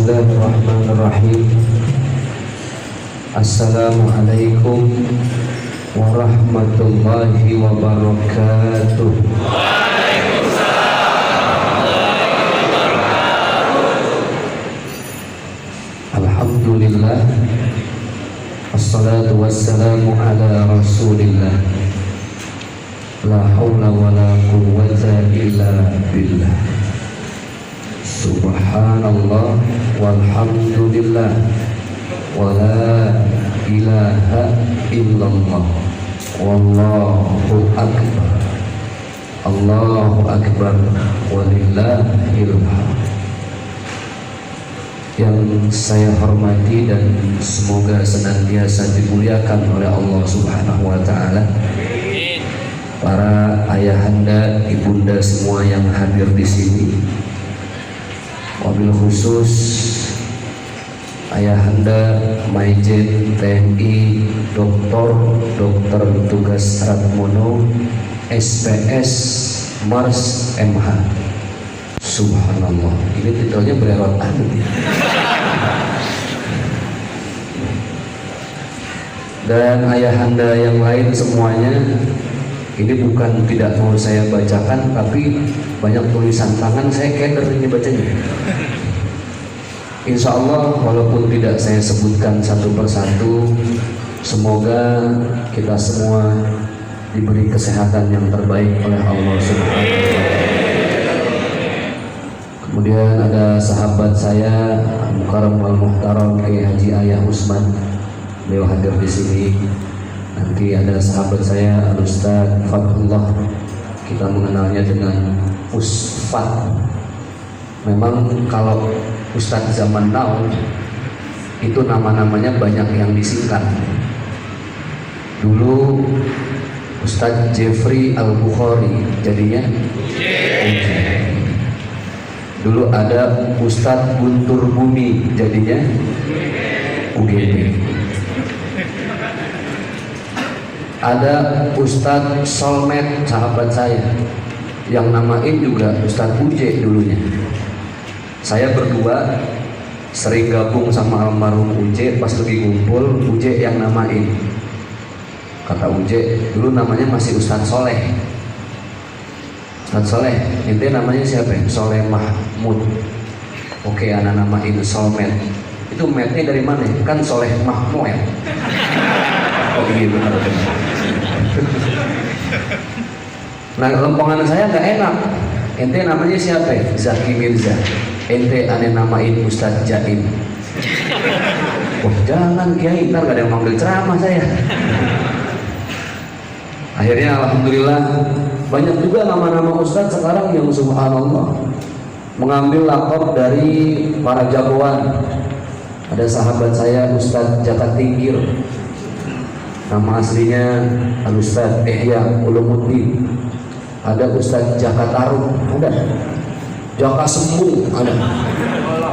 Bismillahirrahmanirrahim. Assalamualaikum warahmatullahi wabarakatuh. Alhamdulillah, assalatu wassalamu ala rasulillah, la hawla wa la quwwata illa billah. Subhanallah walhamdulillah wa la ilaha illallah wallahu akbar. Allahu akbar walillahil hamd. Yang saya hormati dan semoga senantiasa dimuliakan oleh Allah Subhanahu wa taala, para ayahanda, ibunda semua yang hadir di sini. Wabil khusus ayahanda Maijen TNI Dr. Tugas Ratmono SPS Mars MH. Subhanallah, ini titelnya bererot aneh. Dan ayahanda yang lain semuanya, ini bukan tidak mau saya bacakan, tapi banyak tulisan tangan, saya keder ini bacanya. Insya Allah walaupun tidak saya sebutkan satu persatu, semoga kita semua diberi kesehatan yang terbaik oleh Allah Subhanahu wa taala. Kemudian ada sahabat saya Mukarram wal Muhtaram Kiai Haji Ayah Usman, beliau hadir di sini. Nanti ada sahabat saya Al-Ustaz Fadlullah, kita mengenalnya dengan Usfat. Memang kalau Ustaz zaman now itu nama-namanya banyak yang disingkat. Dulu Ustaz Jeffrey Al-Bukhari jadinya Uji. Dulu ada Ustaz Guntur Bumi jadinya UGB. Ada Ustadz Solmed, sahabat saya, yang namain juga Ustadz Uje dulunya. Saya berdua sering gabung sama almarhum Uje, pas lagi ngumpul Uje yang namain. Kata Uje, dulu namanya masih Ustadz Soleh. Ustadz Soleh, ente namanya siapa ya? Soleh Mahmud. Oke, anak namain Solmed. Itu mednya dari mana? Kan Soleh Mahmud ya. Oh iya benar. Nah, lempongan saya nggak enak. Ente namanya siapa ya? Zaki Mirza. Ente aneh namain Ustadz Jaim. Oh jangan Kiai, ntar gak ada yang manggil ceramah saya. Akhirnya alhamdulillah banyak juga nama-nama Ustadz sekarang yang subhanallah mengambil lakop dari para jagoan. Ada sahabat saya Ustadz Jaka Tingkir, nama aslinya Al-Ustadz Ihya Ulumuddin. Ada Ustadz Jaka Taruk, ada Jaka Sembung, ada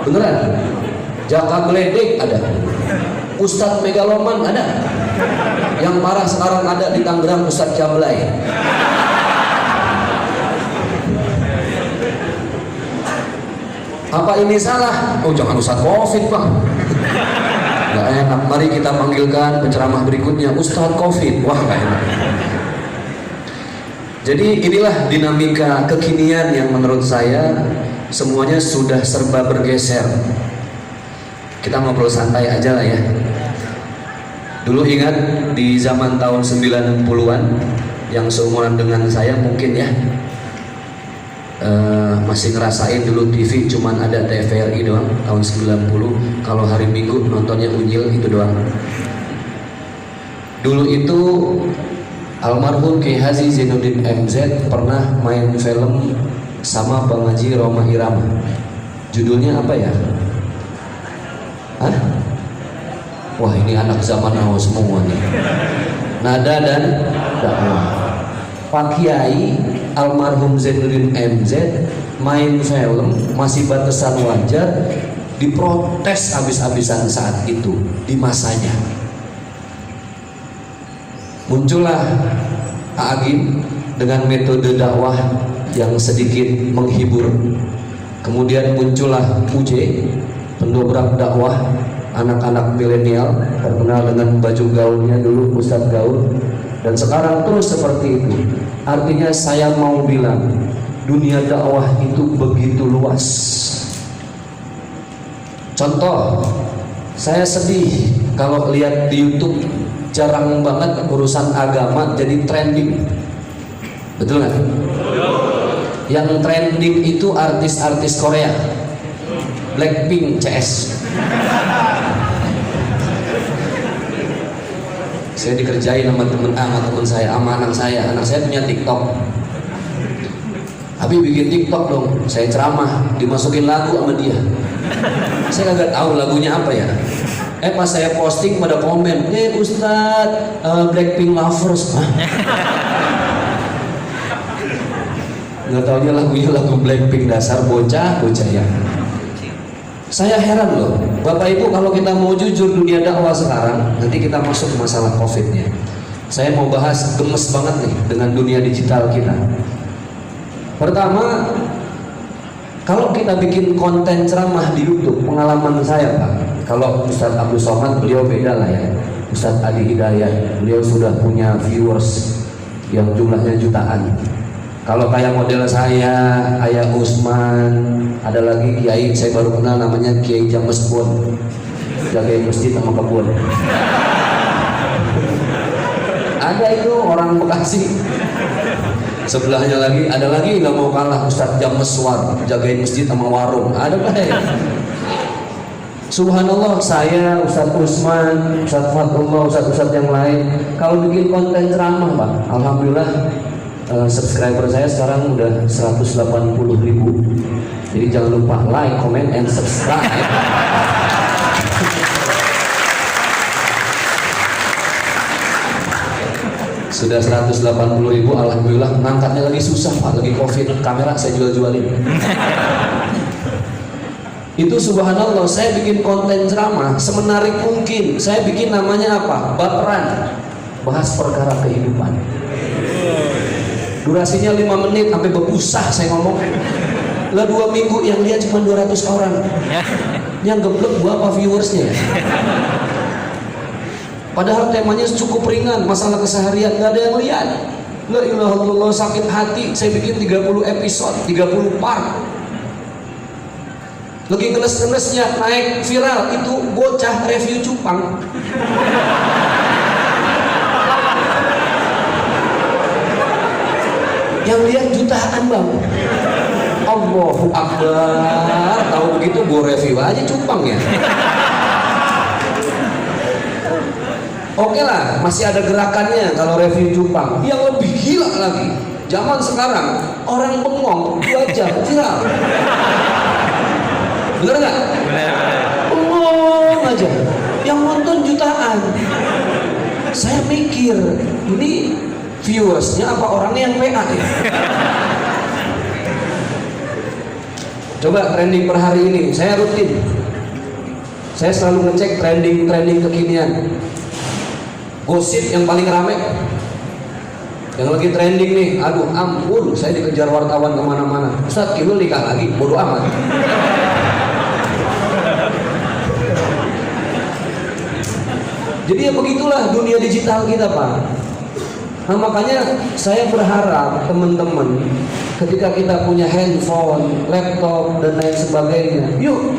beneran, Jaka Geledek ada, Ustadz Megaloman ada, yang parah sekarang ada di Tangerang Ustadz Jablay. Apa ini salah? Oh jangan Ustadz Covid Bang. Gak enak, mari kita panggilkan penceramah berikutnya Ustadz Covid. Wah gak enak. Jadi inilah dinamika kekinian yang menurut saya semuanya sudah serba bergeser. Kita ngobrol santai aja lah ya. Dulu ingat di zaman tahun 90-an, yang seumuran dengan saya mungkin ya, masih ngerasain dulu TV cuman ada TVRI doang tahun 90. Kalau hari Minggu nontonnya Unyil itu doang. Dulu itu almarhum Kiai Haji Zainuddin MZ pernah main film sama Bang Haji Roma Irama. Judulnya apa ya? Hah? Wah ini anak zaman now semua nih. Nada dan dakwah. Pak Kiai almarhum Zainuddin MZ main film masih batasan wajar, diprotes habis-habisan saat itu di masanya. Muncullah Agim dengan metode dakwah yang sedikit menghibur. Kemudian muncullah UJ pendobrak dakwah anak-anak milenial, terkenal dengan baju gaulnya dulu Ustadz Gaul, dan sekarang terus seperti itu. Artinya saya mau bilang dunia dakwah itu begitu luas. Contoh, saya sedih kalau lihat di YouTube jarang banget urusan agama jadi trending. Betul nggak? Yang trending itu artis-artis Korea, Blackpink, CS. Saya dikerjain sama temen saya, sama anak saya punya TikTok. Abi bikin TikTok dong, saya ceramah, dimasukin lagu sama dia. Saya kagak tahu lagunya apa ya. Pas saya posting pada komen, Ustadz, Blackpink lovers. Nggak taunya lagunya lagu Blackpink, dasar bocah ya. Saya heran loh, Bapak Ibu, kalau kita mau jujur dunia dakwah sekarang, nanti kita masuk ke masalah COVID-nya. Saya mau bahas gemes banget nih dengan dunia digital kita. Pertama, kalau kita bikin konten ceramah di YouTube, pengalaman saya Pak, kalau Ustadz Abdul Somad beliau beda lah ya. Ustadz Adi Hidayat beliau sudah punya viewers yang jumlahnya jutaan. Kalau kayak model saya, Ayah Usman, ada lagi Kiai saya baru kenal namanya Kiai James Bon, jaga masjid sama kebun. Ada itu orang Bekasi. Sebelahnya lagi ada lagi nggak mau kalah Ustadz James War, jagain masjid sama warung. Ada apa ya? Subhanallah, saya, Ustadz Usman, Ustadz Fatullah, Ustadz yang lain, kalau bikin konten ceramah Pak, alhamdulillah subscriber saya sekarang udah 180.000. Jadi jangan lupa like, comment, and subscribe. Sudah 180.000, alhamdulillah. Ngangkatnya lagi susah Pak, lagi COVID. Kamera saya jual-jualin. Itu subhanallah, saya bikin konten ceramah semenarik mungkin. Saya bikin namanya apa? Baperan, bahas perkara kehidupan. Durasinya 5 menit sampai berusah saya ngomong. Lah 2 minggu yang lihat cuma 200 orang. Yang geblek gua apa viewersnya? Padahal temanya cukup ringan, masalah keseharian, nggak ada yang lihat. La ilaha illallah, sakit hati. Saya bikin 30 episode, 30 part. Lagi ngeles-ngelesnya naik viral itu bocah review cupang. Yang lihat jutaan Bang. Allahu Akbar. Tahu begitu gue review aja cupang ya. Oke lah, masih ada gerakannya kalau review cupang. Yang lebih gila lagi, zaman sekarang orang bengong 2 jam viral. Bener nggak? Bengong aja, yang nonton jutaan. Saya mikir, ini viewersnya apa orangnya yang PA ya? Coba trending per hari ini, saya rutin. Saya selalu ngecek trending kekinian. Gosip yang paling rame, yang lagi trending nih, aduh ampun, saya dikejar wartawan kemana-mana. Ustadz, Kimul nikah lagi, bodo amat. Jadi ya begitulah dunia digital kita Pak. Nah makanya saya berharap teman-teman, ketika kita punya handphone, laptop, dan lain sebagainya, yuk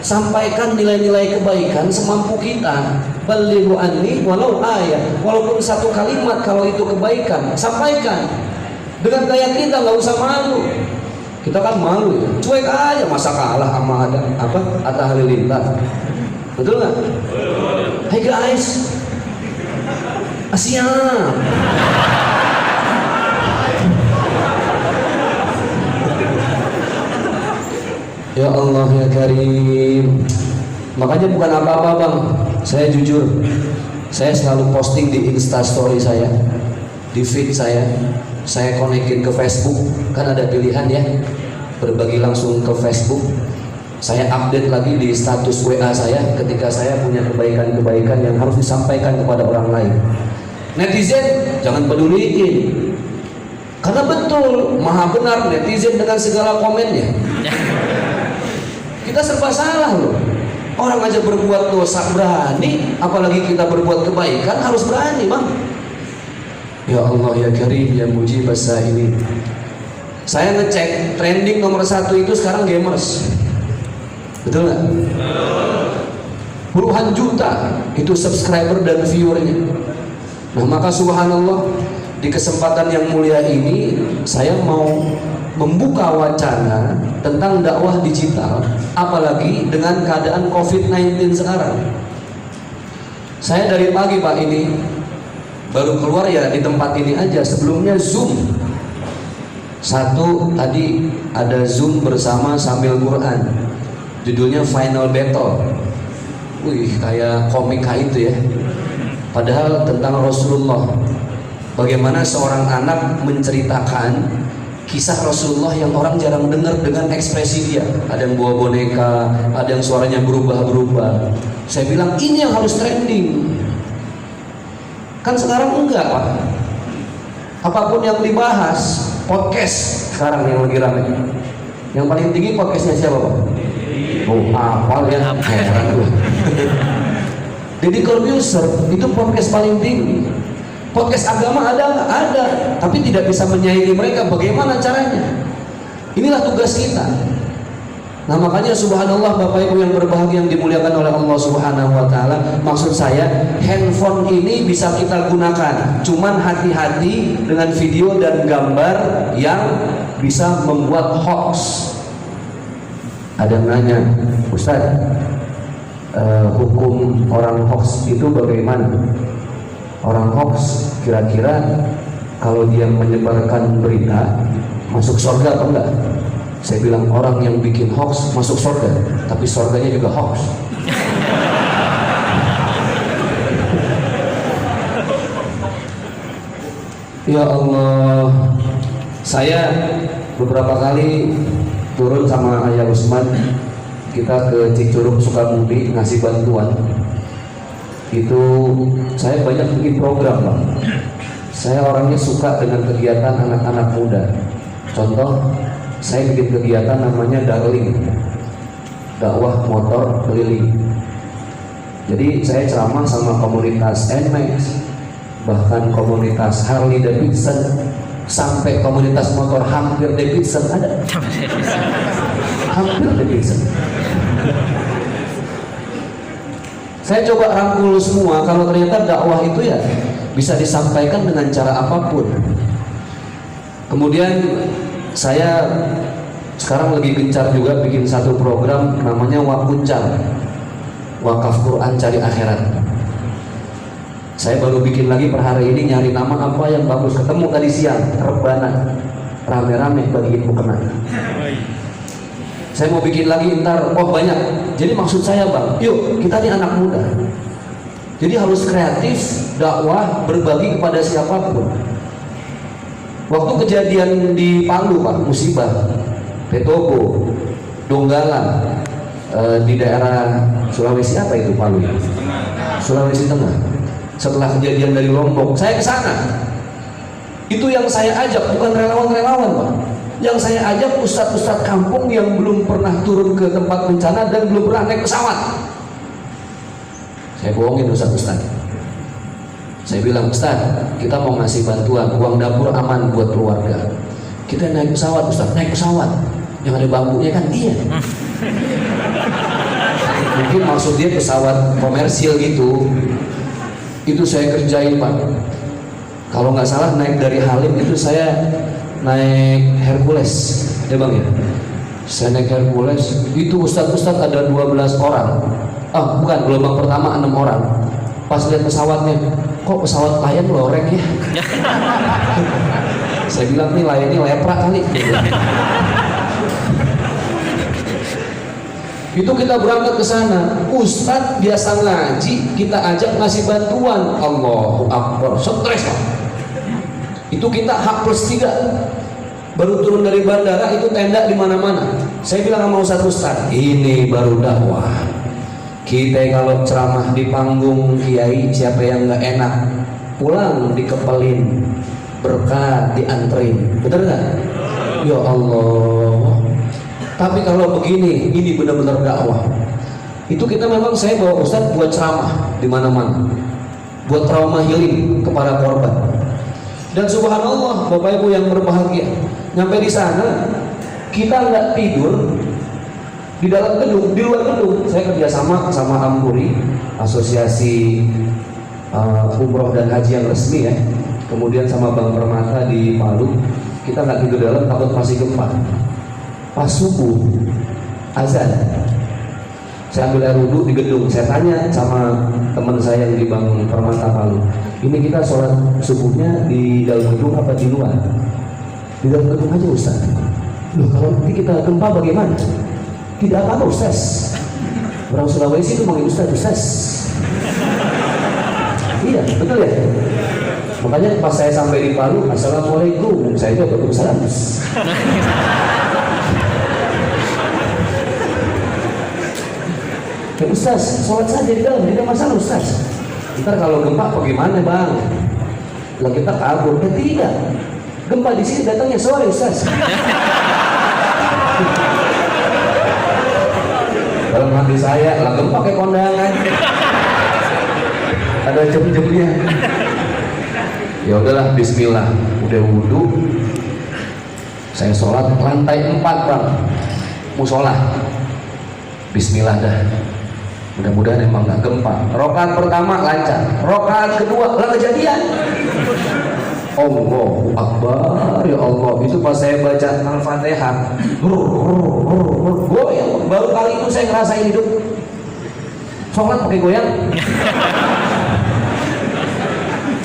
sampaikan nilai-nilai kebaikan semampu kita. Balighu anni walau ayat, walaupun 1 kalimat, kalau itu kebaikan sampaikan. Dengan gaya kita, nggak usah malu. Kita kan malu ya, cuek aja, masa kalah sama ada apa Atta Halilintar. Betul nggak? Hey guys, Asia. Ya Allah ya Karim. Makanya bukan apa-apa Bang, saya jujur, saya selalu posting di Instastory saya, di feed saya konekin ke Facebook, kan ada pilihan ya, berbagi langsung ke Facebook. Saya update lagi di status WA saya ketika saya punya kebaikan-kebaikan yang harus disampaikan kepada orang lain. Netizen jangan peduliin, karena betul maha benar netizen dengan segala komennya. Kita serba salah loh. Orang aja berbuat dosa berani, apalagi kita berbuat kebaikan harus berani, Bang. Ya Allah ya Karim ya Mujib ini. Saya ngecek trending nomor 1 itu sekarang gamers. Betul nggak? Puluhan juta itu subscriber dan viewernya. Nah maka subhanallah, di kesempatan yang mulia ini saya mau membuka wacana tentang dakwah digital, apalagi dengan keadaan COVID-19 sekarang. Saya dari pagi Pak ini baru keluar ya di tempat ini aja, sebelumnya Zoom. Satu tadi ada Zoom bersama sambil Quran, judulnya Final Battle. Wih, kayak komika itu ya. Padahal tentang Rasulullah, bagaimana seorang anak menceritakan kisah Rasulullah yang orang jarang dengar dengan ekspresi dia. Ada yang bawa boneka, ada yang suaranya berubah-berubah. Saya bilang ini yang harus trending. Kan sekarang enggak Pak. Apapun yang dibahas, podcast sekarang yang lagi ramai. Yang paling tinggi podcastnya siapa Pak? Oh, hafal ya, heran gue. Deddy Corbuzier itu podcast paling tinggi. Podcast agama ada nggak? Ada, tapi tidak bisa menyaingi mereka. Bagaimana caranya? Inilah tugas kita. Nah makanya subhanallah Bapak Ibu yang berbahagia yang dimuliakan oleh Allah Subhanahu wa taala, maksud saya handphone ini bisa kita gunakan, cuman hati-hati dengan video dan gambar yang bisa membuat hoax. Ada yang nanya, Ustaz, hukum orang hoax itu bagaimana? Orang hoax kira-kira kalau dia menyebarkan berita masuk surga atau enggak? Saya bilang orang yang bikin hoax masuk surga, tapi surganya juga hoax. Ya Allah, saya beberapa kali turun sama Ayah Usman, kita ke Cicurug Sukabumi ngasih bantuan. Itu saya banyak bikin program Bang. Saya orangnya suka dengan kegiatan anak-anak muda. Contoh, saya bikin kegiatan namanya Darling, dakwah motor keliling. Jadi saya ceramah sama komunitas NMAX, bahkan komunitas Harley Davidson, sampai komunitas motor hampir Davidson ada. Hampir Davidson. Saya coba rangkul semua, kalau ternyata dakwah itu ya bisa disampaikan dengan cara apapun. Kemudian saya sekarang lagi gencar juga bikin satu program namanya Wakuncal, Wakaf Quran Cari Akhirat. Saya baru bikin lagi per hari ini, nyari nama apa yang bagus. Ketemu tadi siang, Rebana, rame-rame bagiin mukena. Saya mau bikin lagi ntar, oh banyak. Jadi maksud saya Bang, yuk kita ini anak muda, jadi harus kreatif, dakwah, berbagi kepada siapapun. Waktu kejadian di Palu Pak, musibah, Petobo, Donggala, di daerah Sulawesi apa itu Palu ya? Sulawesi Tengah. Setelah kejadian dari Lombok, saya ke sana. Itu yang saya ajak, bukan relawan-relawan Pak. Yang saya ajak ustadz-ustadz kampung yang belum pernah turun ke tempat bencana dan belum pernah naik pesawat. Saya bohongin ustadz-ustadz. Saya bilang, Ustadz, kita mau ngasih bantuan, uang dapur aman buat keluarga. Kita naik pesawat, Ustadz, naik pesawat. Yang ada bambunya kan iya. Mungkin maksud dia pesawat komersil gitu. Itu saya kerjain Pak. Kalau nggak salah naik dari Halim itu saya naik Hercules, ya Bang ya. Saya naik Hercules, itu ustadz-ustadz ada 12 orang. Ah bukan, gelombang pertama 6 orang. Pas lihat pesawatnya, kok pesawat Lion loreng ya? Saya bilang nih Lionnya lepra kali. Itu kita berangkat ke sana, ustadz biasa ngaji, kita ajak ngasih bantuan. Allahu Akbar, stres Pak. Itu kita H+3, baru turun dari bandara itu tenda di mana-mana. Saya bilang sama ustadz, ini baru dakwah. Kita kalau ceramah di panggung kiai, siapa yang nggak enak pulang dikepelin, berkah dianterin, bener nggak? Ya Allah, Tapi kalau begini, ini benar-benar dakwah. Itu kita memang, saya bawa Ustadz buat ceramah di mana-mana, buat trauma healing kepada korban. Dan subhanallah, Bapak Ibu yang berbahagia, nyampe di sana kita nggak tidur di dalam gedung, di luar gedung. Saya kerjasama sama Ampuri, asosiasi umroh dan haji yang resmi ya. Kemudian sama Bank Permata di Palu. Kita nggak tidur dalam, takut masih gempa. Pas subuh azan, saya ambil air wudhu di gedung. Saya tanya sama teman saya yang di Bank Permata Palu, ini kita sholat subuhnya di dalam gedung apa di luar? Di dalam gedung aja Ustaz. Loh, kalau nanti kita gempa bagaimana? Tidak apa-apa Ustaz. Orang Sulawesi itu manggil Ustaz. Iya, betul ya? Makanya pas saya sampai di Palu, Assalamualaikum, saya juga Waalaikumsalam. Ya Ustaz, sholat saja di dalam, tidak masalah Ustaz. Ntar kalau gempa bagaimana bang? Lah kita kabur, tidak. Gempa di sini datangnya sore Ustaz. Dalam hati saya, lah gempa kayak kondangan. Ada jam-jamnya. Ya udahlah, Bismillah. Udah wudhu, saya sholat lantai 4 bang, musola. Bismillah dah. Mudah-mudahan emang nggak gempa. Rokaat pertama lancar, rokaat kedua lah kejadian. Allahu Akbar, ya Allah. Itu pas saya baca Al-Fatihah, goyang. Baru kali itu saya ngerasain hidup sholat pakai goyang.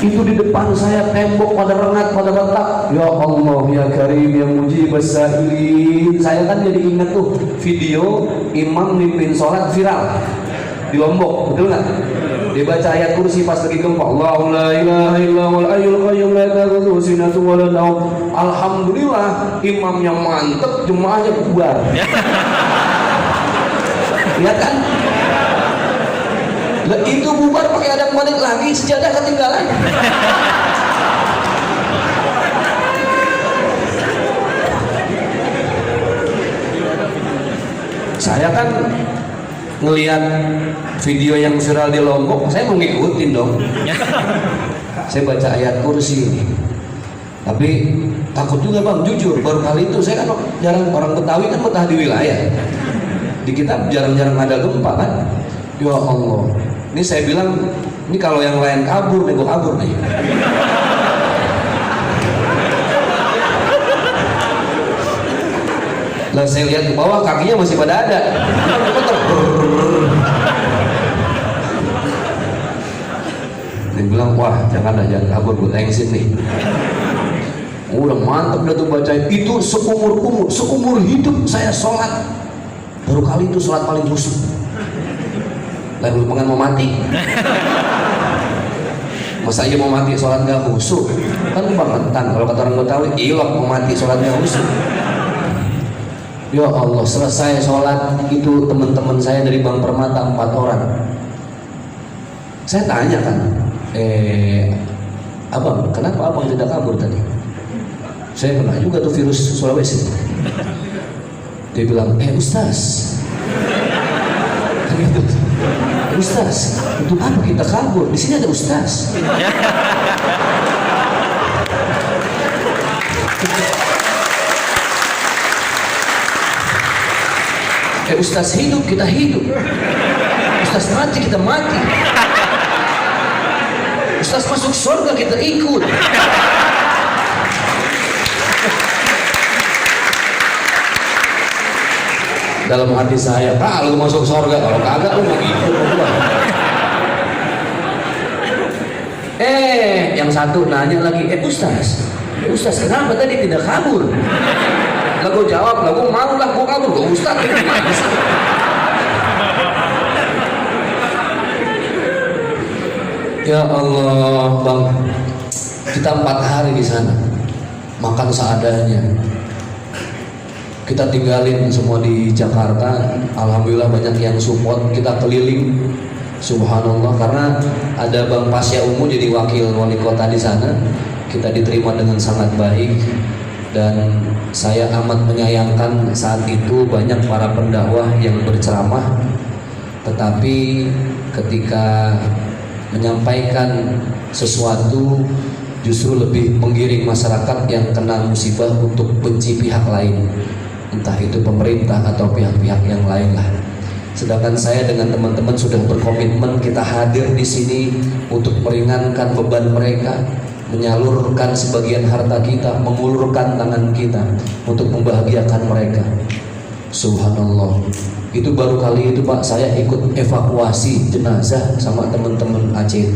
Itu di depan saya tembok pada rengat, pada retak. Ya Allah, ya Karim, ya Mujib as-Sa'ilin. Saya kan jadi ingat tuh video imam mimpin sholat viral di Lombok, betul nggak? Dia baca ayat kursi pas lagi gempa. Allahu la ilaha illallahul hayyul qayyum la ta'khudhuhu sinatun wa la nawm. Alhamdulillah, imamnya mantep, jemaahnya bubar. Lihat kan? Lah itu bubar pakai adat balik lagi, sejadah ketinggalan. Saya kan ngelihat video yang viral di Lombok, saya mau ngikutin dong. Saya baca ayat kursi ini, tapi takut juga bang, jujur baru kali itu. Saya kan jarang, orang Betawi kan betah di wilayah, di kita jarang-jarang ada gempa kan. Ya Allah, ini saya bilang, ini kalau yang lain kabur nih, gue kabur nih. Lah saya lihat ke bawah, kakinya masih pada ada. Dia bilang, wah jangan kabur, gue tengsin nih. Udah mantap dah tuh bacain. Itu seumur hidup saya sholat, baru kali itu sholat paling khusyuk. Lalu pengen mau mati. Masa iya mau mati sholat gak khusyuk? Kan kebangetan kalau kata orang Betawi, ilok mau mati sholat gak khusyuk. Ya Allah, selesai sholat itu teman-teman saya dari Bank Permata 4 orang. Saya tanya kan, abang, kenapa abang tidak kabur tadi? Saya kena juga tuh virus Sulawesi. Dia bilang, Ustaz, gitu. Ustaz, untuk apa kita kabur? Di sini ada Ustaz. Ustaz hidup, kita hidup. Ustaz mati, kita mati. Ustaz masuk surga, kita ikut. Dalam hati saya, lu masuk surga, kalau kagak lu mau ikut. Yang satu nanya lagi, Ustaz kenapa tadi tidak kabur? Lah gue jawab, lah gue mau lah, gue kabur, gue Ustaz gimana sih? Ya Allah bang, kita 4 hari di sana, makan seadanya. Kita tinggalin semua di Jakarta, alhamdulillah banyak yang support, kita keliling, subhanallah, karena ada Bang Pasya Ungu jadi wakil wali kota di sana, kita diterima dengan sangat baik. Dan saya amat menyayangkan saat itu banyak para pendakwah yang berceramah, tetapi ketika menyampaikan sesuatu justru lebih menggiring masyarakat yang kena musibah untuk benci pihak lain, entah itu pemerintah atau pihak-pihak yang lain lah. Sedangkan saya dengan teman-teman sudah berkomitmen kita hadir di sini untuk meringankan beban mereka, menyalurkan sebagian harta kita, mengulurkan tangan kita untuk membahagiakan mereka. Subhanallah. Itu baru kali itu Pak saya ikut evakuasi jenazah sama teman-teman ACT,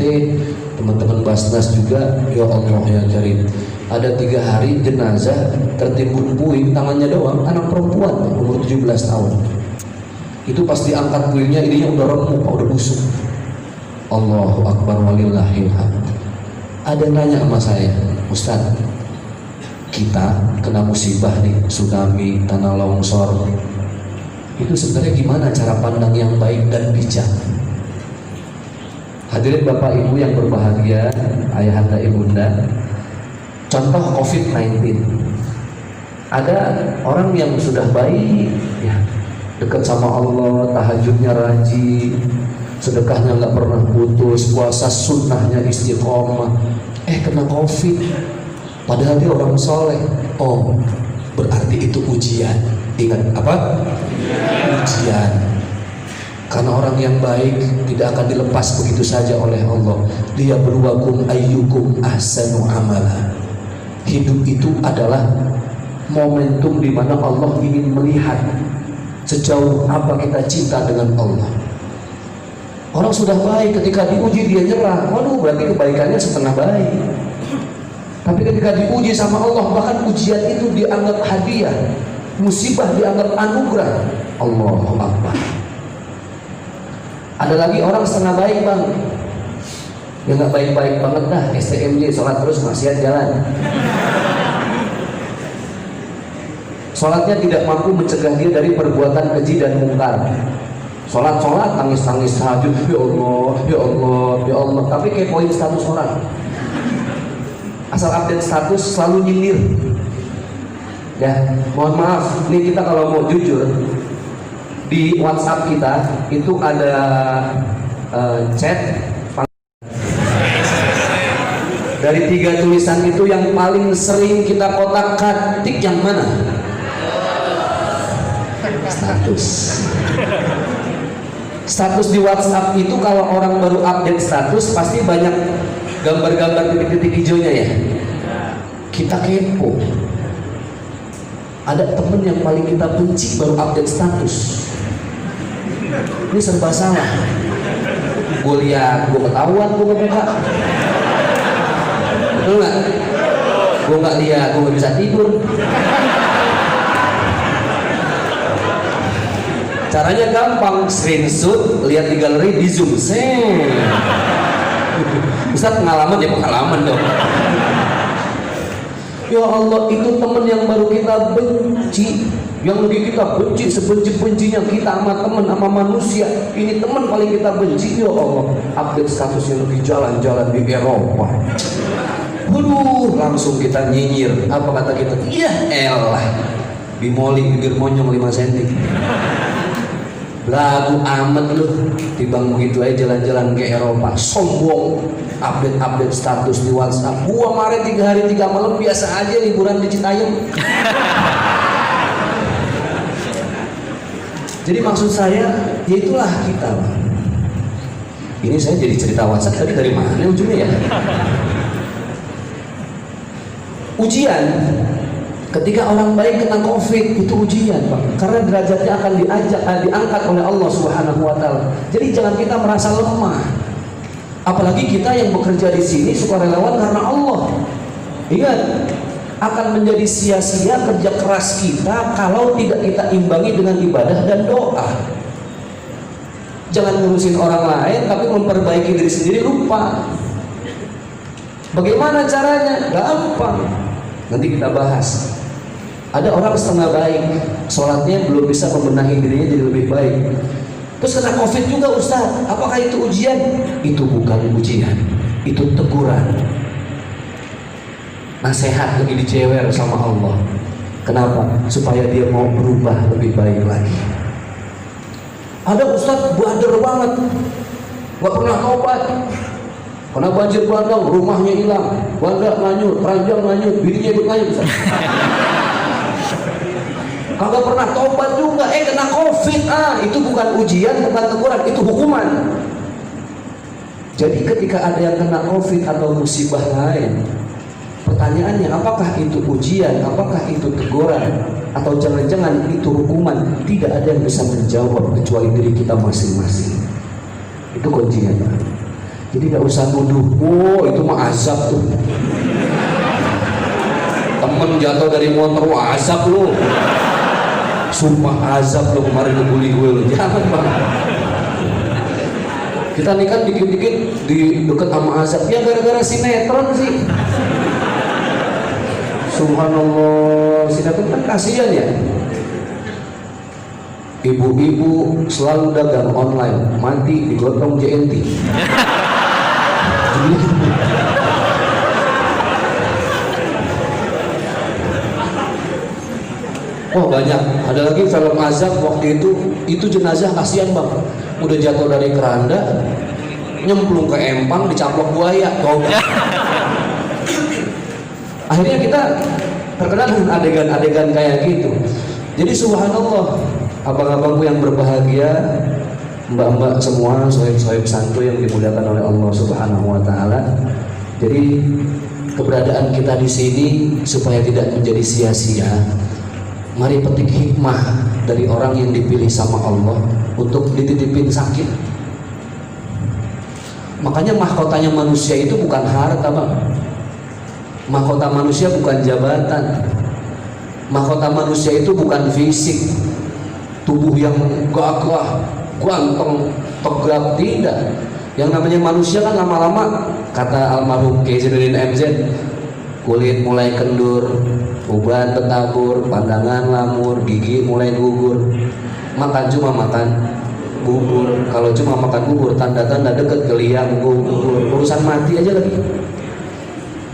teman-teman Basnas juga. Ya Allah ya Karim. Ada 3 hari jenazah tertimbun puing, tangannya doang, anak perempuan umur 17 tahun. Itu pas diangkat puingnya ininya udah remuk, udah busuk. Allahu Akbar walillahil hamd. Ada yang nanya sama saya, Ustaz, kita kena musibah nih, tsunami, tanah longsor, itu sebenarnya gimana cara pandang yang baik dan bijak? Hadirin Bapak Ibu yang berbahagia, ayahanda ibunda, contoh COVID-19. Ada orang yang sudah baik, ya, dekat sama Allah, tahajudnya rajin, sedekahnya nggak pernah putus, puasa sunnahnya istiqomah, kena COVID. Padahal dia orang soleh. Oh, berarti itu ujian. Ingat apa? Ujian. Karena orang yang baik tidak akan dilepas begitu saja oleh Allah. Dia berwakum ayyukum ahsanu amala. Hidup itu adalah momentum di mana Allah ingin melihat sejauh apa kita cinta dengan Allah. Orang sudah baik, ketika diuji dia nyerah. Waduh, berarti kebaikannya setengah baik. Tapi ketika diuji sama Allah, bahkan ujian itu dianggap hadiah, musibah dianggap anugerah. Allahu Akbar. Ada lagi orang setengah baik bang, dia nggak baik-baik banget dah, STMJ, sholat terus maksiat jalan. Sholatnya tidak mampu mencegah dia dari perbuatan keji dan mungkar. Sholat, tangis-tangis tahajud, ya Allah, ya Allah, ya Allah. Tapi kepoin status orang. Asal update status selalu nyindir. Ya, mohon maaf, ini kita kalau mau jujur, di WhatsApp kita itu ada chat. Dari 3 tulisan itu yang paling sering kita kotak-katik yang mana? Status di WhatsApp itu kalau orang baru update status pasti banyak gambar-gambar titik-titik hijaunya ya. Kita kepo. Ada temen yang paling kita benci baru update status. Ini serba salah. Gue lihat, gue ketahuan, gue ngebuka. Betul nggak? Gue nggak lihat, gue nggak bisa tidur. Caranya gampang, screenshot, lihat di galeri, di zoom. Ustaz pengalaman ya pengalaman dong. Ya Allah, itu teman yang baru kita benci, yang lagi kita benci sebenci-bencinya kita sama teman sama manusia. Ini teman paling kita benci. Ya Allah, update statusnya lagi jalan-jalan di Eropa. Waduh, langsung kita nyinyir. Apa kata kita? Iya elah, bimoli bibir monyong 5 cm. Lagu amat lu, tibang begitu aja jalan-jalan ke Eropa, sombong, update status di WhatsApp. Gua kemarin 3 hari 3 malam biasa aja liburan di Citayam. Jadi maksud saya, ya itulah kita. Ini saya jadi cerita WhatsApp tadi dari mana ujungnya ya? Ujian. Ketika orang baik kena COVID itu ujian, Pak. Karena derajatnya akan diangkat oleh Allah Subhanahu wa taala. Jadi jangan kita merasa lemah. Apalagi kita yang bekerja di sini sukarelawan karena Allah. Ingat, akan menjadi sia-sia kerja keras kita kalau tidak kita imbangi dengan ibadah dan doa. Jangan ngurusin orang lain tapi memperbaiki diri sendiri lupa. Bagaimana caranya? Gampang. Nanti kita bahas. Ada orang setengah baik, sholatnya belum bisa membenahi dirinya jadi lebih baik. Terus kena COVID juga Ustaz. Apakah itu ujian? Itu bukan ujian, itu teguran. Nasihat lagi dicewer sama Allah. Kenapa? Supaya dia mau berubah lebih baik lagi. Ada ustadz bader banget, nggak pernah taubat, kena banjir bandang, rumahnya hilang, bangga nganyut, ranjang nganyut, bininya ikut nganyut. Kagak pernah taubat juga, kena covid. Itu bukan ujian, bukan teguran, itu hukuman. Jadi ketika ada yang kena covid atau musibah lain, pertanyaannya apakah itu ujian, apakah itu teguran, atau jangan-jangan itu hukuman? Tidak ada yang bisa menjawab kecuali diri kita masing-masing. Itu kuncinya, Pak. Jadi tidak usah nuduh, oh itu mah azab tuh, temen jatuh dari motor, wah azab lu, sumpah azab lu kemarin ngebully gue lu. Jangan, Pak. Kita nih kan dikit-dikit di deket sama azab, ya gara-gara sinetron sih. Subhanallah, sinetron kan kasihan ya. Ibu-ibu selalu dagang online, mati digotong JNT. Oh banyak, ada lagi film azab waktu itu jenazah kasihan bang, udah jatuh dari keranda, nyemplung ke empang, dicaplok buaya, akhirnya kita terkenal dengan adegan-adegan kayak gitu. Jadi subhanallah, abang-abangku yang berbahagia, mbak-mbak semua, sohib-sohib santuy yang dimuliakan oleh Allah Subhanahu wa taala. Jadi keberadaan kita di sini supaya tidak menjadi sia-sia. Mari petik hikmah dari orang yang dipilih sama Allah untuk dititipin sakit. Makanya mahkotanya manusia itu bukan harta, Bang. Mahkota manusia bukan jabatan. Mahkota manusia itu bukan fisik, tubuh yang gagah, ganteng, tegap, tidak. Yang namanya manusia kan lama-lama, kata almarhum Kiai Zainuddin MZ, kulit mulai kendur, uban bertabur, pandangan lamur, gigi mulai gugur. Makan cuma makan bubur. Kalau cuma makan bubur, tanda-tanda deket ke liang gugur. Urusan mati aja lagi.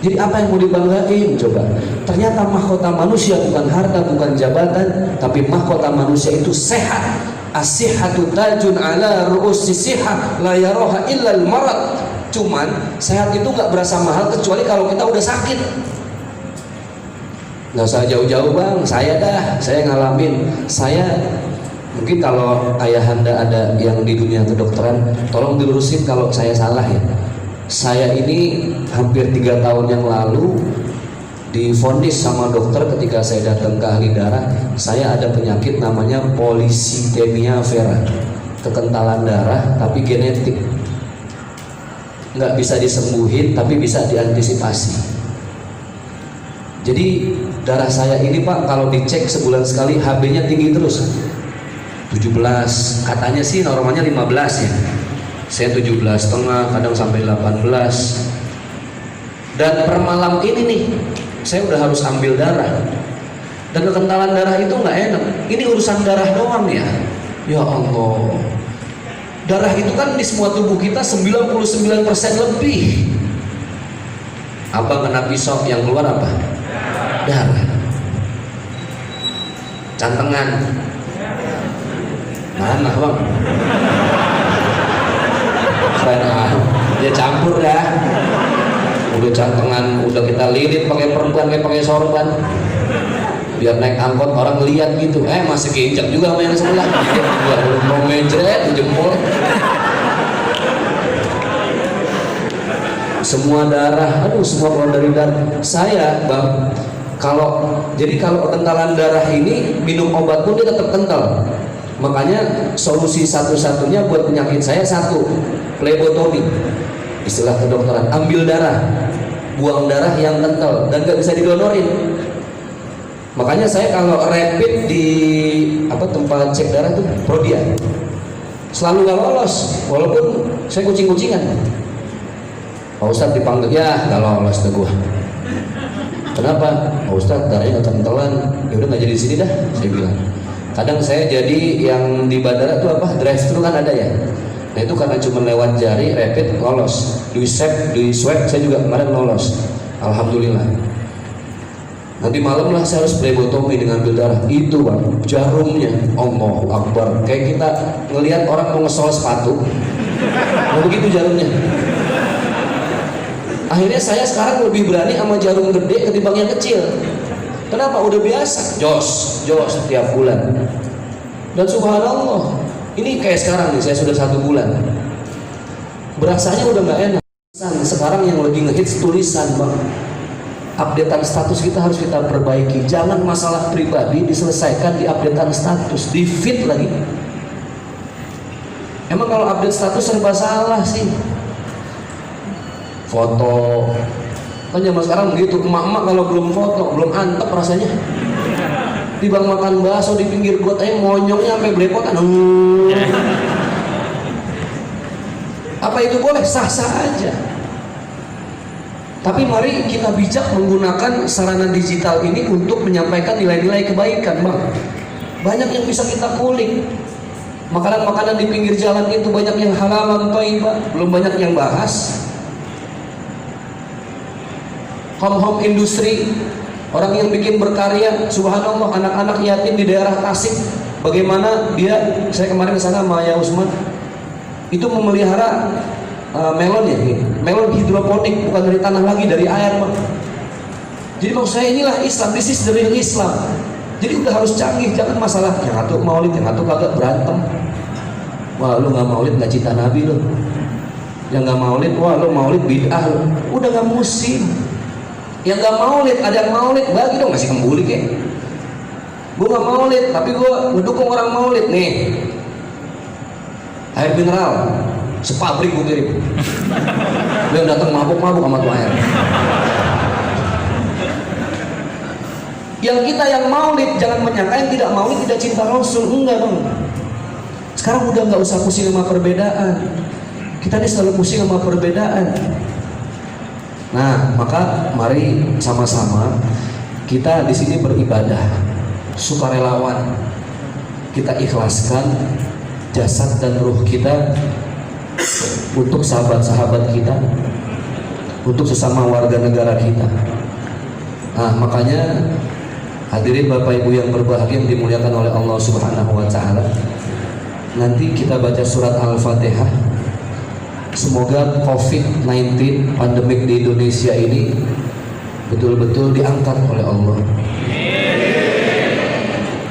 Jadi apa yang mau dibanggain coba? Ternyata mahkota manusia bukan harta, bukan jabatan, tapi mahkota manusia itu sehat. As-sihhatu tajun ala ru'usi sihah la yaraha illa al-marad. Cuman sehat itu gak berasa mahal kecuali kalau kita udah sakit. Gak usah jauh-jauh bang, saya ngalamin. Saya mungkin kalau ayahanda ada yang di dunia kedokteran, tolong dilurusin kalau saya salah ya. Saya ini hampir 3 tahun yang lalu divonis sama dokter ketika saya datang ke ahli darah, saya ada penyakit namanya polycythemia vera, kekentalan darah tapi genetik, nggak bisa disembuhin tapi bisa diantisipasi. Jadi darah saya ini Pak kalau dicek sebulan sekali HB-nya tinggi terus, 17, katanya sih normalnya 15 ya, saya 17,5, kadang sampai 18. Dan per malam ini nih saya udah harus ambil darah, dan kekentalan darah itu nggak enak. Ini urusan darah doang ya. Ya Allah, darah itu kan di semua tubuh kita 99% lebih. Apa kena pisau yang keluar apa? Darah. Cantengan mana bang? Ya campur ya. Udah cantengan, udah kita lilit pakai perban, kayak pakai sorban, biar naik angkot orang lihat gitu, masih keinjak juga sama yang sebelah, biar belum mau menjret jempol. Semua darah, semua keluar dari darah. Saya bang, kalau kekentalan darah ini minum obat pun dia tetap kental. Makanya solusi satu-satunya buat penyakit saya satu, plebotomi, istilah kedokteran, ambil darah, buang darah yang kental dan gak bisa didonorin. Makanya saya kalau rapid di tempat cek darah itu Prodia selalu gak lolos, walaupun saya kucing-kucingan. Pak Ustadz dipanggil, ya gak lolos tuh gua. Kenapa? Pak Ustadz darahnya kentalan, ya udah gak jadi di sini dah, saya bilang. Kadang saya jadi yang di bandara tuh drive-thru kan ada ya. Nah itu karena cuma lewat jari rapid lolos, di swab saya juga kemarin lolos, alhamdulillah. Nanti malam lah saya harus plebotomi dengan ambil darah. Itu Bang, jarumnya. Allahu Akbar. Kayak kita ngelihat orang mau ngesol sepatu. Nah, begitu jarumnya. Akhirnya saya sekarang lebih berani sama jarum gede ketimbang yang kecil. Kenapa? Udah biasa. Jos setiap bulan. Dan subhanallah, ini kayak sekarang nih, saya sudah 1 bulan. Berasanya udah nggak enak. Sekarang yang lagi ngehits tulisan Bang. Updatean status kita harus kita perbaiki. Jangan masalah pribadi diselesaikan di updatean status, di feed lagi. Emang kalau update status serba salah sih. Foto kan zaman sekarang begitu, emak-emak kalau belum foto belum antep rasanya. Tiba makan bakso di pinggir got aja monyongnya sampai belepotan. Apa itu boleh? Sah-sah aja. Tapi mari kita bijak menggunakan sarana digital ini untuk menyampaikan nilai-nilai kebaikan, Bang. Banyak yang bisa kita kulik. Makanan-makanan di pinggir jalan itu banyak yang halalan thayyibah, belum banyak yang bahas. Home industri, orang yang bikin berkarya, subhanallah, anak-anak yatim di daerah Tasik, bagaimana dia, saya kemarin ke sana sama Maya Usman, itu memelihara melon ya, melon hidroponik, bukan dari tanah lagi, dari air Bang. Jadi maksud saya inilah Islam, this is the real Islam. Jadi udah harus canggih, jangan masalah yang satu maulid, yang satu kagak, berantem. Wah lu nggak maulid nggak cinta Nabi lu, yang nggak maulid, wah lu maulid bid'ah lu. Udah nggak musim. Yang nggak maulid, ada yang maulid, bagi dong, masih kembuli kek. Gue nggak maulid, tapi gue ngedukung orang maulid nih. Air mineral sepabrik gue kirim. Dia datang mabuk-mabuk sama tuh air. Yang kita yang maulid, jangan menyangka yang tidak maulid tidak cinta Rasul. Enggak Bang. Sekarang udah nggak usah pusing sama perbedaan. Kita ini selalu pusing sama perbedaan. Nah, maka mari sama-sama kita di sini beribadah, sukarelawan. Kita ikhlaskan jasad dan ruh kita untuk sahabat-sahabat kita, untuk sesama warga negara kita. Nah, makanya hadirin Bapak Ibu yang berbahagia yang dimuliakan oleh Allah Subhanahu wa taala. Nanti kita baca surat Al-Fatihah. Semoga COVID-19 pandemik di Indonesia ini betul-betul diangkat oleh Allah.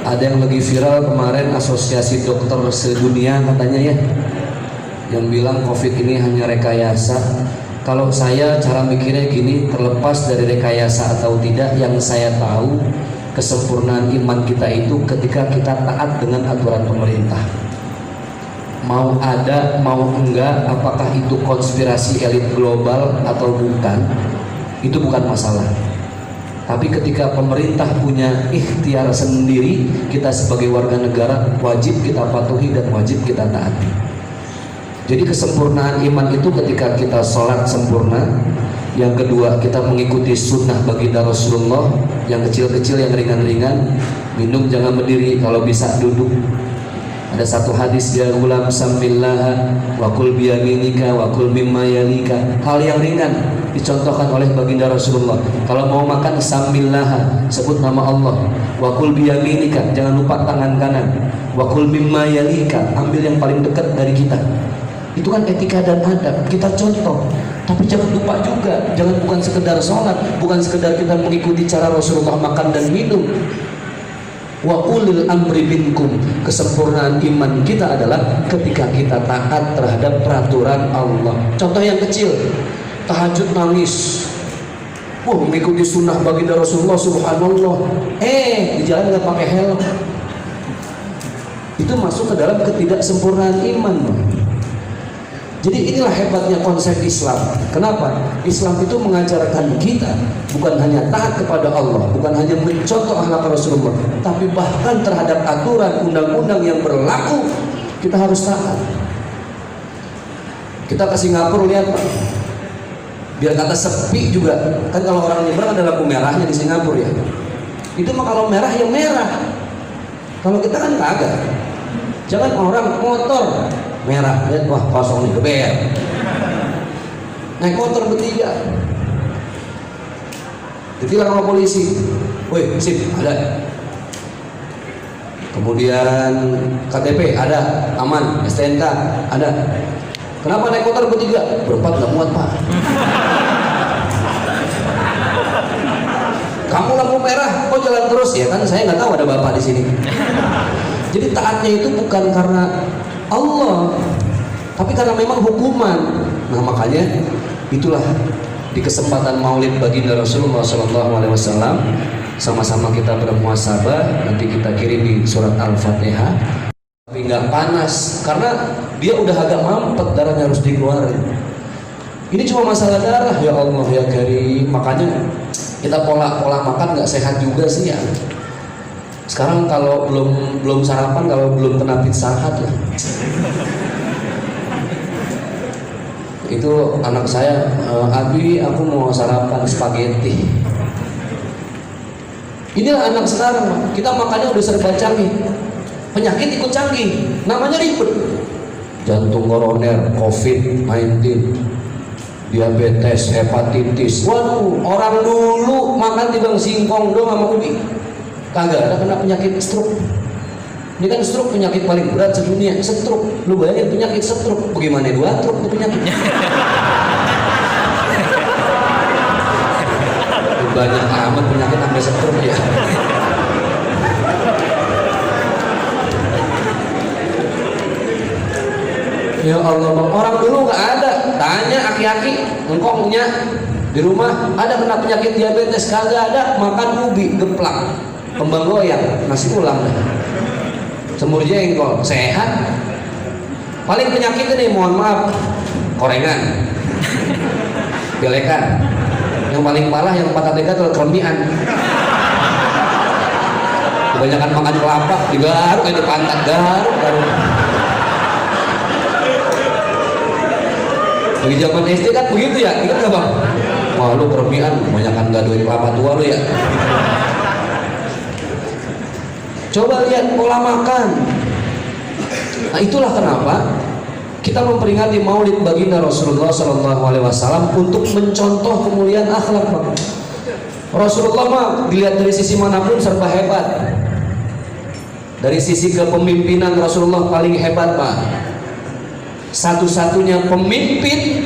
Ada yang lagi viral kemarin, asosiasi dokter sedunia katanya ya, yang bilang COVID ini hanya rekayasa. Kalau saya cara mikirnya gini, terlepas dari rekayasa atau tidak, yang saya tahu kesempurnaan iman kita itu ketika kita taat dengan aturan pemerintah. Mau ada, mau enggak, apakah itu konspirasi elit global atau bukan, itu bukan masalah. Tapi ketika pemerintah punya ikhtiar sendiri, kita sebagai warga negara wajib kita patuhi dan wajib kita taati. Jadi kesempurnaan iman itu ketika kita sholat sempurna. Yang kedua, kita mengikuti sunnah baginda Rasulullah, yang kecil-kecil, yang ringan-ringan. Minum jangan berdiri, kalau bisa duduk. Ada satu hadis, ya gulam sambillah wa kul biyaminika wa kul mimma yalika. Hal yang ringan dicontohkan oleh baginda Rasulullah. Kalau mau makan sambillah, sebut nama Allah. Wa kul biyaminika, jangan lupa tangan kanan. Wa kul mimma yalika, ambil yang paling dekat dari kita. Itu kan etika dan adab, kita contoh. Tapi jangan lupa juga, jangan bukan sekedar sholat, bukan sekedar kita mengikuti cara Rasulullah makan dan minum. Wa ulil amri minkum, kesempurnaan iman kita adalah ketika kita taat terhadap peraturan Allah. Contoh yang kecil, tahajud nangis, mengikuti sunnah baginda Rasulullah, subhanallah, di jalan nggak pakai helm. Itu masuk ke dalam ketidaksempurnaan iman. Jadi inilah hebatnya konsep Islam. Kenapa? Islam itu mengajarkan kita bukan hanya taat kepada Allah, bukan hanya mencontoh akhlak Rasulullah, tapi bahkan terhadap aturan undang-undang yang berlaku kita harus taat. Kita ke Singapura lihat Pak, biar kata sepi juga. Kan kalau orang nyebrang ada lampu merahnya di Singapura ya. Itu mah kalau merah ya merah. Kalau kita kan kagak. Jangan orang motor merah, lihat wah kosong nih, geber. Naik motor bertiga. Ditilang sama polisi. Woi, SIM ada. Kemudian KTP ada, aman, STNK ada. Kenapa naik motor bertiga? Berempat nggak muat pak. Kamu lampu merah, kok jalan terus? Ya kan saya nggak tahu ada bapak di sini. Jadi taatnya itu bukan karena Allah, tapi karena memang hukuman. Nah makanya itulah di kesempatan Maulid baginda Rasulullah SAW, sama-sama kita bermuhasabah. Nanti kita kirim di surat Al-Fatihah. Tapi nggak panas karena dia udah agak mampet, darahnya harus dikeluarin. Ini cuma masalah darah, ya Allah ya Karim. Makanya kita pola makan nggak sehat juga sih ya. Sekarang kalau belum sarapan, kalau belum kena pizza hut lah. Itu anak saya, Abi aku mau sarapan spaghetti. Inilah anak sekarang, kita makannya udah serba canggih. Penyakit ikut canggih, namanya ribet. Jantung koroner, COVID-19, diabetes, hepatitis. Waduh, orang dulu makan timbang singkong doang sama ubi, kagak ada kena penyakit stroke. Ini kan stroke penyakit paling berat sedunia, stroke. Lu bayangin penyakit stroke, bagaimana dua stroke itu penyakit? Banyak amat penyakit sampai stroke ya. Ya Allah, orang dulu nggak ada. Tanya aki-aki, engkongnya di rumah ada kena penyakit diabetes? Kagak ada. Makan ubi geplak, kembang goyang, nasi ulam dah. Semur jengkol, sehat. Paling penyakit ini, mohon maaf, korengan, belekan. Yang paling parah yang 4 ATK itu keremian. Kebanyakan makan kelapa, digaruk di pantat, garuk. Bagi zaman SD kan begitu ya, ingat nggak bang? Wah lu keremian, kebanyakan gadoin kelapa tua lu ya. Coba lihat pola makan. Nah itulah kenapa kita memperingati Maulid baginda Rasulullah SAW untuk mencontoh kemuliaan akhlak bang. Rasulullah mah dilihat dari sisi manapun serba hebat. Dari sisi kepemimpinan Rasulullah paling hebat pak. Satu-satunya pemimpin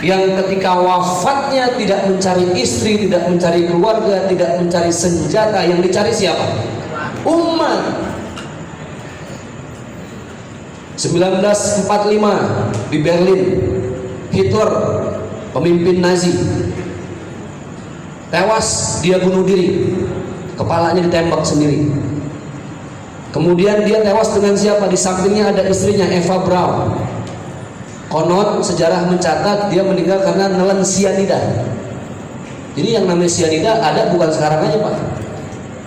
yang ketika wafatnya tidak mencari istri, tidak mencari keluarga, tidak mencari senjata, yang dicari siapa? Umat. 1945 di Berlin, Hitler, pemimpin Nazi, tewas, dia bunuh diri, kepalanya ditembak sendiri. Kemudian dia tewas dengan siapa? Di sampingnya ada istrinya Eva Braun. Konon sejarah mencatat dia meninggal karena nelen sianida. Jadi yang namanya sianida ada bukan sekarang aja pak.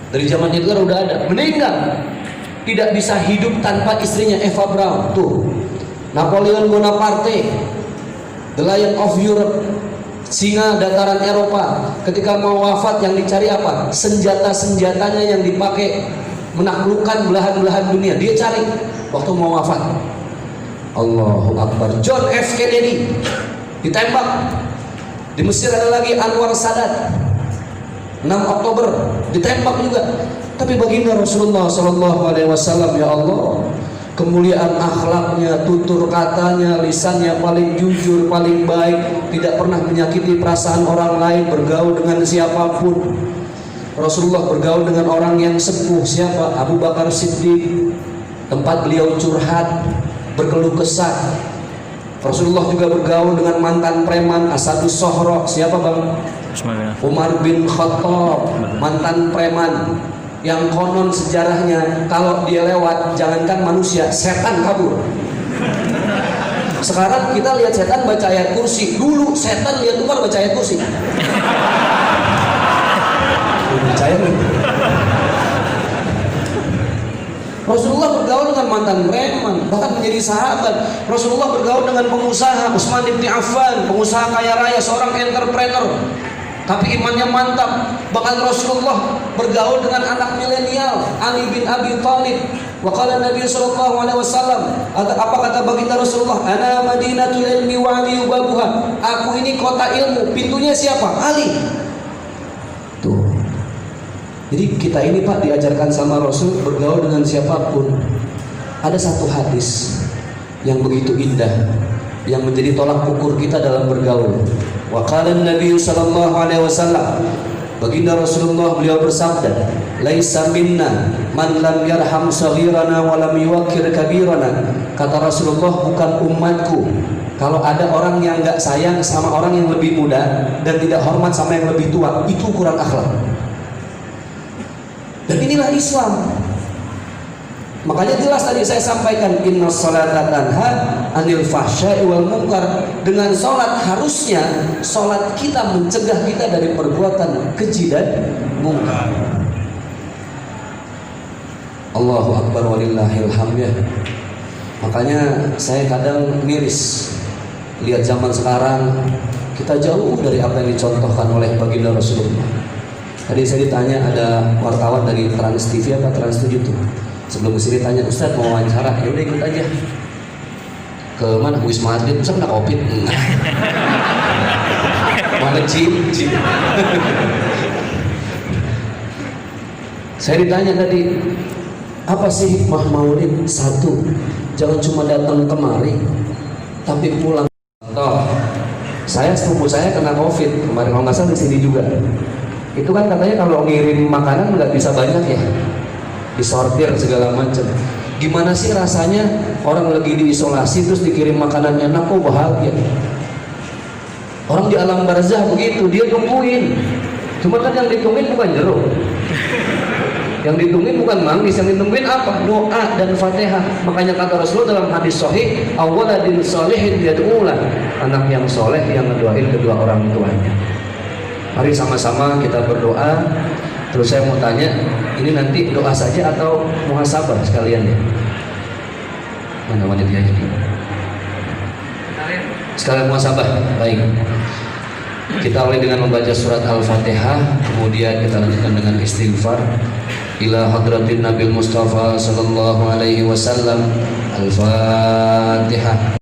Dari zaman Hitler udah ada. Meninggal, tidak bisa hidup tanpa istrinya Eva Braun. Tuh, Napoleon Bonaparte, the Lion of Europe, singa dataran Eropa, ketika mau wafat yang dicari apa? Senjata-senjatanya yang dipakai menaklukkan belahan-belahan dunia, dia cari waktu mau wafat. Allahu Akbar. John F. Kennedy ditembak. Di Mesir ada lagi Anwar Sadat, 6 Oktober ditembak juga. Tapi baginda Rasulullah SAW, ya Allah, kemuliaan akhlaknya, tutur katanya, lisannya paling jujur, paling baik, tidak pernah menyakiti perasaan orang lain, bergaul dengan siapapun. Rasulullah bergaul dengan orang yang sepuh, siapa? Abu Bakar Siddiq, tempat beliau curhat, berkeluh kesah. Rasulullah juga bergaul dengan mantan preman Asadus Sohro, siapa bang? Umar bin Khattab, mantan preman yang konon sejarahnya kalau dia lewat jangankan manusia, setan kabur. Sekarang kita lihat setan baca ayat kursi, dulu setan lihat Umar baca ayat kursi. Percaya nih. Rasulullah bergaul dengan mantan preman, bahkan menjadi sahabat. Rasulullah bergaul dengan pengusaha, Utsman bin Affan, pengusaha kaya raya, seorang entrepreneur, tapi imannya mantap. Bahkan Rasulullah bergaul dengan anak milenial, Ali bin Abi Thalib. Wa qala Nabi sallallahu alaihi wasallam, apa kata baginda Rasulullah? Ana madinatul ilmi wa ali babuha. Aku ini kota ilmu, pintunya siapa? Ali. Tuh, kita ini Pak diajarkan sama Rasul bergaul dengan siapapun. Ada satu hadis yang begitu indah, yang menjadi tolak ukur kita dalam bergaul. Wa qala an-nabiy sallallahu alaihi wasallam, baginda Rasulullah beliau bersabda, laisa minna man lam yarham saghirana wa lam yuwaqqir kabirana. Kata Rasulullah, bukan umatku kalau ada orang yang enggak sayang sama orang yang lebih muda dan tidak hormat sama yang lebih tua. Itu ukuran akhlak. Dan inilah Islam. Makanya jelas tadi saya sampaikan, inna sholata tanha anil fahsya'i wal munkar. Dengan sholat, harusnya sholat kita mencegah kita dari perbuatan keji dan munkar. Allahu akbar walillahil hamd. Makanya saya kadang miris lihat zaman sekarang, kita jauh dari apa yang dicontohkan oleh baginda Rasulullah. Tadi saya ditanya, ada wartawan dari Trans TV atau Trans 7 tuh, sebelum kesini tanya, Ustadz mau wawancara, ya udah ikut aja. Ke mana? Wisma Atlet. Ustadz kena COVID? Mana Jim? Saya ditanya tadi, apa sih hikmah maulid? Satu, jangan cuma datang kemari, tapi pulang. Toh, sepupu saya kena COVID kemarin, kalau nggak salah di sini juga. Itu kan katanya kalau ngirim makanan nggak bisa banyak ya, disortir segala macam. Gimana sih rasanya orang lagi diisolasi terus dikirim makanan enak, kok bahagia. Orang di alam barzah begitu, dia tungguin. Cuma kan yang ditungguin bukan jeruk, yang ditungguin bukan manggis, yang ditungguin apa? Doa dan Fatihah. Makanya kata Rasulullah dalam hadis sahih, awaladin sholihin yad'ulah, anak yang soleh yang ngedoain kedua orang tuanya. Mari sama-sama kita berdoa. Terus saya mau tanya, ini nanti doa saja atau muhasabah sekalian ya? Mana wanitanya? Sekalian muhasabah. Baik. Kita awali dengan membaca surat Al-Fatihah, kemudian kita lanjutkan dengan istighfar. Ila hadratin Nabi Mustafa sallallahu alaihi wasallam. Al-Fatihah.